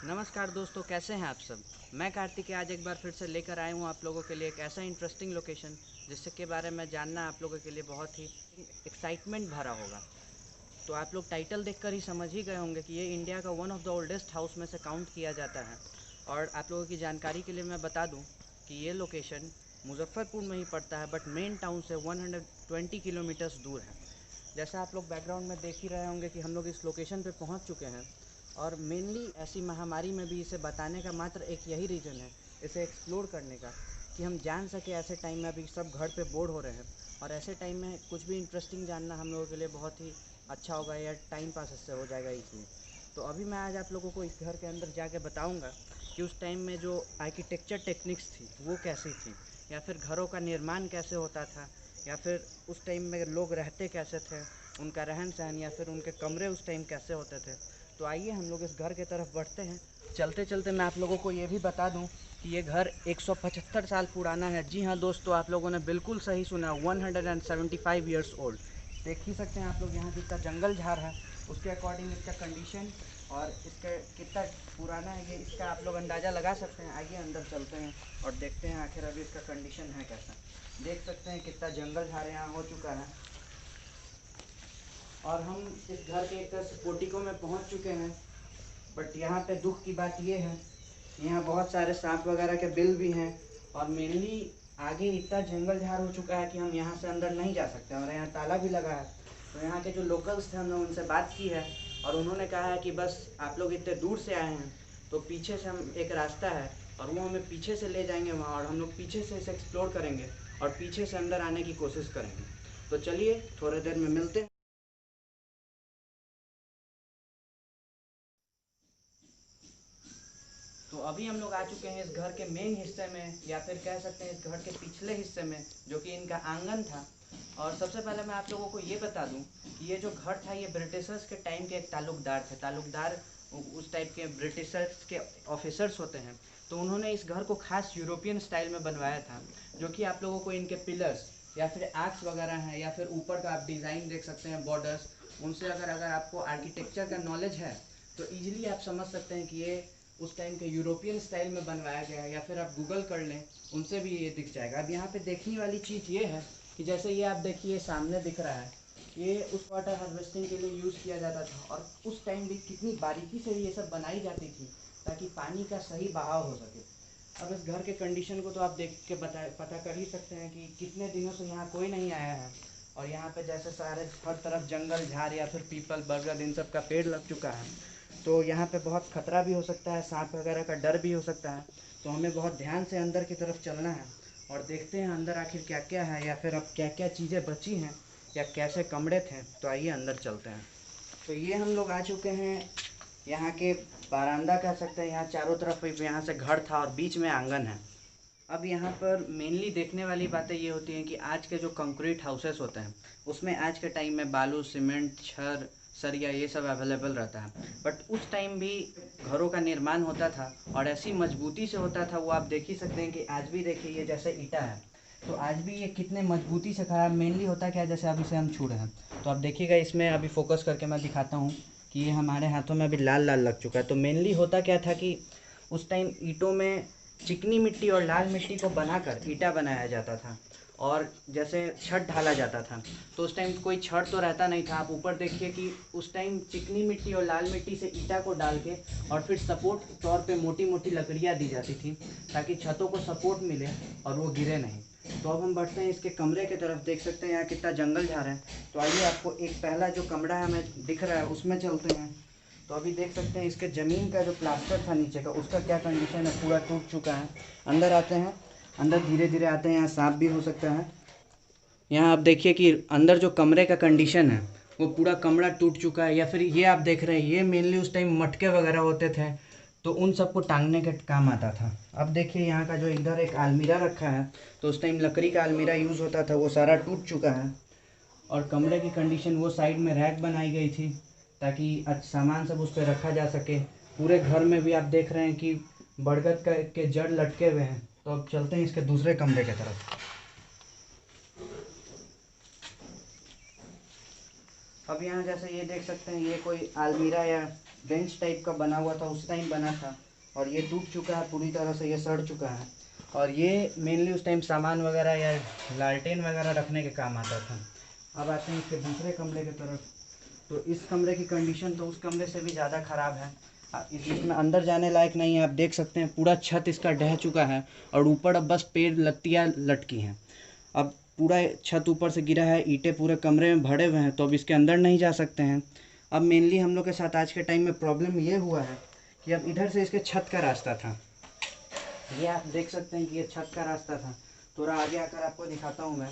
नमस्कार दोस्तों, कैसे हैं आप सब। मैं कार्तिक आज एक बार फिर से लेकर आया हूँ आप लोगों के लिए एक ऐसा इंटरेस्टिंग लोकेशन जिसके के बारे में जानना आप लोगों के लिए बहुत ही एक्साइटमेंट भरा होगा। तो आप लोग टाइटल देखकर ही समझ ही गए होंगे कि ये इंडिया का one of the oldest house में से काउंट किया जाता है। और आप लोगों की जानकारी के लिए मैं बता दूं कि ये लोकेशन मुजफ्फरपुर में ही पड़ता है, बट मेन टाउन से 120 किलोमीटर्स दूर है। जैसा आप लोग बैकग्राउंड में देख ही रहे होंगे कि हम लोग इस लोकेशन पे पहुंच चुके हैं। और मेनली ऐसी महामारी में भी इसे बताने का मात्र एक यही रीज़न है, इसे एक्सप्लोर करने का, कि हम जान सके ऐसे टाइम में। अभी सब घर पे बोर हो रहे हैं और ऐसे टाइम में कुछ भी इंटरेस्टिंग जानना हम लोगों के लिए बहुत ही अच्छा होगा, या टाइम पास इससे हो जाएगा इसलिए। तो अभी मैं आज आप लोगों को इस घर के अंदर जाके बताऊंगा कि उस टाइम में जो आर्किटेक्चर टेक्निक्स थी वो कैसी थी, या फिर घरों का निर्माण कैसे होता था, या फिर उस टाइम में लोग रहते कैसे थे, उनका रहन सहन या फिर उनके कमरे उस टाइम कैसे होते थे। तो आइए हम लोग इस घर के तरफ बढ़ते हैं। चलते चलते मैं आप लोगों को ये भी बता दूं कि ये घर 175 साल पुराना है। जी हाँ दोस्तों, आप लोगों ने बिल्कुल सही सुना, 175 ईयर्स ओल्ड। देख ही सकते हैं आप लोग यहाँ कितना जंगल झाड़ है, उसके अकॉर्डिंग इसका कंडीशन और इसका कितना पुराना है ये इसका आप लोग अंदाज़ा लगा सकते हैं। आइए अंदर चलते हैं और देखते हैं आखिर अभी इसका कंडीशन है कैसा। देख सकते हैं कितना जंगल झाड़ यहाँ हो चुका है। और हम इस घर के एक तरह से पोर्टिको में पहुंच चुके हैं। बट यहाँ पे दुख की बात ये है, यहाँ बहुत सारे सांप वगैरह के बिल भी हैं। और मेनली आगे इतना जंगल झाड़ हो चुका है कि हम यहाँ से अंदर नहीं जा सकते, और यहाँ ताला भी लगा है। तो यहाँ के जो लोकल्स थे हमने उनसे बात की है और उन्होंने कहा है कि बस आप लोग इतने दूर से आए हैं तो पीछे से हम एक रास्ता है और वो हमें पीछे से ले जाएंगे वहाँ, और हम लोग पीछे से इसे एक्सप्लोर करेंगे और पीछे से अंदर आने की कोशिश करेंगे। तो चलिए थोड़ी देर में मिलते हैं। तो अभी हम लोग आ चुके हैं इस घर के मेन हिस्से में, या फिर कह सकते हैं इस घर के पिछले हिस्से में, जो कि इनका आंगन था। और सबसे पहले मैं आप लोगों को ये बता दूं कि ये जो घर था ये ब्रिटिशर्स के टाइम के एक ताल्लुकदार थे। ताल्लुकदार उस टाइप के ब्रिटिशर्स के ऑफिसर्स होते हैं। तो उन्होंने इस घर को खास यूरोपियन स्टाइल में बनवाया था, जो कि आप लोगों को इनके पिलर्स या फिर आर्क्स वगैरह हैं, या फिर ऊपर का आप डिज़ाइन देख सकते हैं, बॉर्डर्स, उनसे अगर अगर आपको आर्किटेक्चर का नॉलेज है तो ईजिली आप समझ सकते हैं कि ये उस टाइम के यूरोपियन स्टाइल में बनवाया गया है। या फिर आप गूगल कर लें, उनसे भी ये दिख जाएगा। अब यहाँ पे देखने वाली चीज़ ये है कि जैसे ये आप देखिए सामने दिख रहा है, ये उस वाटर हार्वेस्टिंग के लिए यूज़ किया जाता था। और उस टाइम भी कितनी बारीकी से ये सब बनाई जाती थी ताकि पानी का सही बहाव हो सके। अब इस घर के कंडीशन को तो आप देख के पता कर ही सकते हैं कि कितने दिनों से यहाँ कोई नहीं आया है। और यहाँ पे जैसे सारे हर तरफ जंगल झाड़ या फिर पीपल बरगद इन सब का पेड़ लग चुका है, तो यहाँ पे बहुत खतरा भी हो सकता है, सांप वगैरह का डर भी हो सकता है। तो हमें बहुत ध्यान से अंदर की तरफ चलना है और देखते हैं अंदर आखिर क्या क्या है, या फिर अब क्या क्या चीज़ें बची हैं, या कैसे कमरे थे। तो आइए अंदर चलते हैं। तो ये हम लोग आ चुके हैं यहाँ के बारांदा कह सकते हैं। यहाँ चारों तरफ यहाँ से घर था और बीच में आंगन है। अब यहाँ पर मेनली देखने वाली बातें ये होती हैं कि आज के जो कंक्रीट हाउसेस होते हैं उसमें आज के टाइम में बालू, सीमेंट, छड़, सरिया ये सब अवेलेबल रहता है। बट उस टाइम भी घरों का निर्माण होता था और ऐसी मजबूती से होता था, वो आप देख ही सकते हैं कि आज भी देखिए ये जैसे ईंटा है तो आज भी ये कितने मजबूती से खड़ा है। मेनली होता क्या है, जैसे अभी से हम छू रहे हैं तो आप देखिएगा, इसमें अभी फोकस करके मैं दिखाता हूँ कि ये हमारे हाथों में अभी लाल लाल लग चुका है। तो मेनली होता क्या था कि उस टाइम ईंटों में चिकनी मिट्टी और लाल मिट्टी को बनाकर ईंटा बनाया जाता था, और जैसे छत ढाला जाता था तो उस टाइम कोई छड़ तो रहता नहीं था। आप ऊपर देखिए कि उस टाइम चिकनी मिट्टी और लाल मिट्टी से ईंटा को डाल के और फिर सपोर्ट तौर पे मोटी मोटी लकड़ियाँ दी जाती थी ताकि छतों को सपोर्ट मिले और वो गिरे नहीं। तो अब हम बढ़ते हैं इसके कमरे की तरफ। देख सकते हैं यहाँ कितना जंगल झाड़ है। तो आइए आपको एक पहला जो कमरा है हमें दिख रहा है उसमें चलते हैं। तो अभी देख सकते हैं इसके ज़मीन का जो प्लास्टर था नीचे का उसका क्या कंडीशन है, पूरा टूट चुका है। अंदर आते हैं, अंदर धीरे धीरे आते हैं, यहाँ सांप भी हो सकता है। यहाँ आप देखिए कि अंदर जो कमरे का कंडीशन है वो पूरा कमरा टूट चुका है। या फिर ये आप देख रहे हैं, ये मेनली उस टाइम मटके वगैरह होते थे तो उन सबको टांगने के काम आता था। अब देखिए यहाँ का जो इधर एक अलमीरा रखा है, तो उस टाइम लकड़ी का अलमीरा यूज़ होता था, वो सारा टूट चुका है। और कमरे की कंडीशन, वो साइड में रैक बनाई गई थी ताकि सामान सब उस पर रखा जा सके। पूरे घर में भी आप देख रहे हैं कि बरगद के जड़ लटके हुए हैं। तो अब चलते हैं इसके दूसरे कमरे की तरफ। अब यहाँ जैसे ये देख सकते हैं, ये कोई अलमीरा या बेंच टाइप का बना हुआ था, उस टाइम बना था, और ये टूट चुका है पूरी तरह से, ये सड़ चुका है। और ये मेनली उस टाइम सामान वगैरह या लालटेन वगैरह रखने के काम आता था। अब आते हैं इसके दूसरे कमरे की तरफ। तो इस कमरे की कंडीशन तो उस कमरे से भी ज़्यादा ख़राब है, इसमें अंदर जाने लायक नहीं है। आप देख सकते हैं पूरा छत इसका ढह चुका है, और ऊपर अब बस पेड़ लत्तियाँ लटकी हैं। अब पूरा छत ऊपर से गिरा है, ईंटें पूरे कमरे में भरे हुए हैं, तो अब इसके अंदर नहीं जा सकते हैं। अब मेनली हम लोग के साथ आज के टाइम में प्रॉब्लम ये हुआ है कि अब इधर से इसके छत का रास्ता था, ये आप देख सकते हैं कि ये छत का रास्ता था। थोड़ा आगे आकर आपको दिखाता हूँ मैं।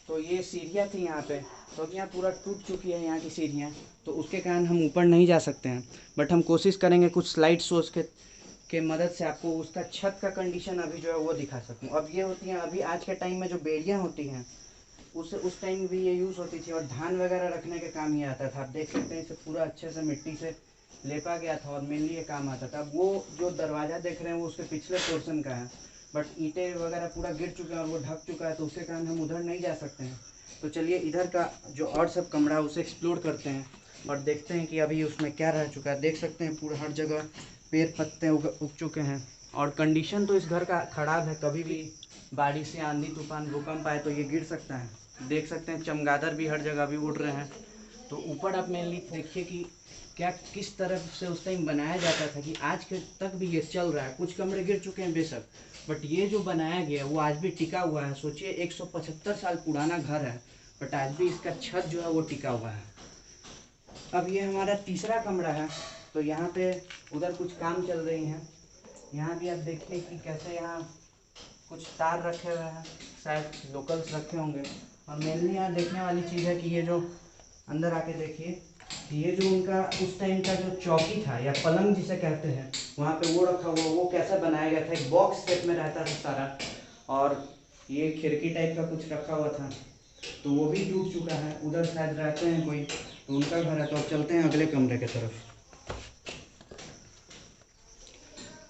तो ये सीढ़ियाँ थी यहाँ पे, तो अब यहाँ पूरा टूट चुकी है यहाँ की सीढ़ियाँ, तो उसके कारण हम ऊपर नहीं जा सकते हैं। बट हम कोशिश करेंगे कुछ स्लाइड शोज के मदद से आपको उसका छत का कंडीशन अभी जो है वो दिखा सकूँ। अब ये होती हैं अभी आज के टाइम में जो बेड़ियाँ होती हैं, उस टाइम भी ये यूज़ होती थी, और धान वगैरह रखने के काम ये आता था। आप देख सकते हैं इसे पूरा अच्छे से मिट्टी से लेपा गया था, और मेनली ये काम आता था। अब वो जो दरवाज़ा देख रहे हैं वो उसके पिछले पोर्शन का है, बट ईंटें वगैरह पूरा गिर चुका है और वो ढक चुका है, तो उसके कारण हम उधर नहीं जा सकते हैं। तो चलिए इधर का जो और सब कमरा है उसे एक्सप्लोर करते हैं और देखते हैं कि अभी उसमें क्या रह चुका है। देख सकते हैं पूरा हर जगह पेड़ पत्ते उग चुके हैं, और कंडीशन तो इस घर का ख़राब है। कभी भी बारिश या आंधी तूफान भूकंप आए तो ये गिर सकता है। देख सकते हैं चमगादड़ भी हर जगह भी उड़ रहे हैं। तो ऊपर आप मेनली देखिए कि क्या किस तरफ से उस टाइम बनाया जाता था कि आज के तक भी ये चल रहा है। कुछ कमरे गिर चुके हैं बेशक, बट ये जो बनाया गया वो आज भी टिका हुआ है। सोचिए 175 साल पुराना घर है, बट आज भी इसका छत जो है वो टिका हुआ है। अब ये हमारा तीसरा कमरा है, तो यहाँ पे उधर कुछ काम चल रही हैं। यहाँ भी आप देखिए कि कैसे यहाँ कुछ तार रखे हुए हैं, शायद लोकल्स रखे होंगे। और मेनली यहाँ देखने वाली चीज़ है कि ये जो अंदर आके देखिए, ये जो उनका उस टाइम का जो चौकी था या पलंग जिसे कहते हैं, वहाँ पे वो रखा हुआ, वो कैसा बनाया गया था, एक बॉक्स टाइप में रहता था सारा, और ये खिड़की टाइप का कुछ रखा हुआ था, तो वो भी टूट चुका है। उधर शायद रहते हैं कोई, तो उनका घर है। तो अब चलते हैं अगले कमरे की तरफ।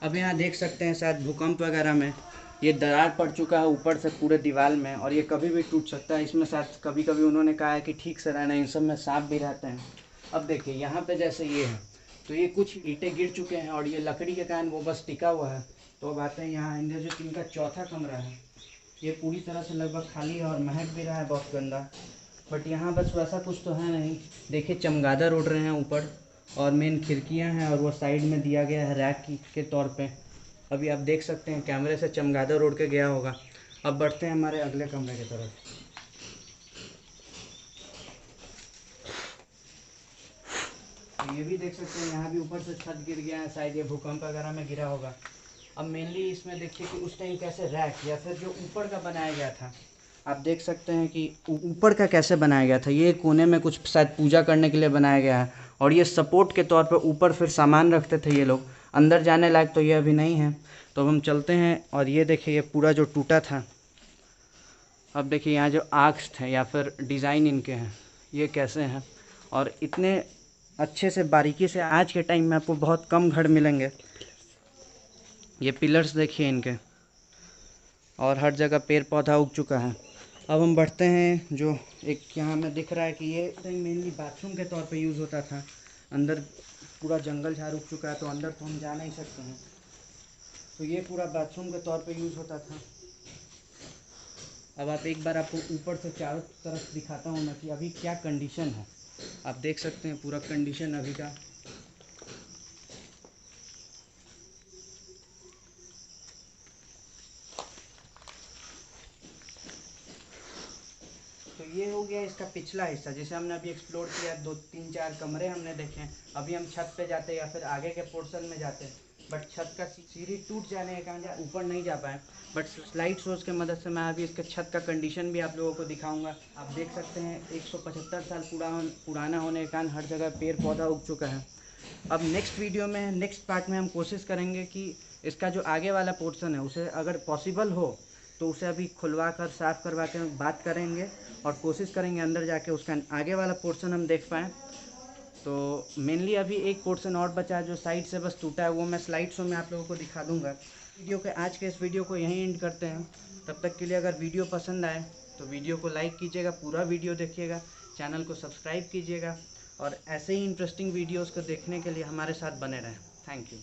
अब यहाँ देख सकते हैं शायद भूकंप वगैरह में ये दरार पड़ चुका है ऊपर से पूरे दीवार में, और ये कभी भी टूट सकता है। इसमें शायद कभी कभी उन्होंने कहा है कि ठीक से रहना, इन सब में सांप भी रहते हैं। अब देखिए यहाँ पे जैसे ये है, तो ये कुछ ईंटें गिर चुके हैं और ये लकड़ी के कारण वो बस टिका हुआ है। तो अब आते हैं यहाँ इंडिया जो इनका चौथा कमरा है, ये पूरी तरह से लगभग खाली है और महक भी रहा है बहुत गंदा। बट यहाँ बस वैसा कुछ तो है नहीं। देखिए चमगादड़ उड़ रहे हैं ऊपर, और मेन खिड़कियाँ हैं, और वो साइड में दिया गया है रैक के तौर पे। अभी आप देख सकते हैं कैमरे से चमगादड़ उड़ के गया होगा। अब बढ़ते हैं हमारे अगले कमरे की तरफ। तो ये भी देख सकते हैं यहाँ भी ऊपर से छत गिर गया है, शायद ये भूकंप वगैरह में गिरा होगा। अब मेनली इसमें देखिए कि उस टाइम कैसे रैक या फिर जो ऊपर का बनाया गया था, आप देख सकते हैं कि ऊपर का कैसे बनाया गया था। ये कोने में कुछ शायद पूजा करने के लिए बनाया गया है, और ये सपोर्ट के तौर पर ऊपर फिर सामान रखते थे ये लोग। अंदर जाने लायक तो ये अभी नहीं है। तो अब हम चलते हैं, और ये देखिए ये पूरा जो टूटा था। अब देखिए यहाँ जो आर्क्स थे या फिर डिज़ाइन इनके हैं, ये कैसे हैं, और इतने अच्छे से बारीकी से आज के टाइम में आपको बहुत कम घर मिलेंगे। ये पिलर्स देखिए इनके, और हर जगह पेड़ पौधा उग चुका है। अब हम बढ़ते हैं, जो एक यहाँ में दिख रहा है कि ये मेनली बाथरूम के तौर पे यूज़ होता था। अंदर पूरा जंगल झाड़ उग चुका है, तो अंदर तो हम जा नहीं सकते हैं। तो ये पूरा बाथरूम के तौर पे यूज़ होता था। अब आप एक बार आपको ऊपर से चारों तरफ दिखाता हूँ मैं कि अभी क्या कंडीशन है। आप देख सकते हैं पूरा कंडीशन अभी का। तो ये हो गया इसका पिछला हिस्सा, जिसे हमने अभी एक्सप्लोर किया। 2-3-4 कमरे हमने देखे। अभी हम छत पे जाते या फिर आगे के पोर्शन में जाते, बट छत का सीढ़ी टूट जाने के कारण ऊपर नहीं जा पाए। बट स्लाइड शोज की मदद से मैं अभी इसके छत का कंडीशन भी आप लोगों को दिखाऊंगा। आप देख सकते हैं 175 साल पुराना होने के कारण हर जगह पेड़ पौधा उग चुका है। अब नेक्स्ट वीडियो में, नेक्स्ट पार्ट में हम कोशिश करेंगे कि इसका जो आगे वाला पोर्शन है उसे अगर पॉसिबल हो तो उसे अभी खुलवा कर साफ़ करवा कर बात करेंगे, और कोशिश करेंगे अंदर जाके उसका आगे वाला पोर्शन हम देख पाएँ। तो मेनली अभी एक पोर्शन और बचा है जो साइड से बस टूटा है, वो मैं स्लाइड शो में आप लोगों को दिखा दूंगा। वीडियो के आज के इस वीडियो को यहीं एंड करते हैं। तब तक के लिए अगर वीडियो पसंद आए तो वीडियो को लाइक कीजिएगा, पूरा वीडियो देखिएगा, चैनल को सब्सक्राइब कीजिएगा, और ऐसे ही इंटरेस्टिंग वीडियोस को देखने के लिए हमारे साथ बने रहें। Thank you.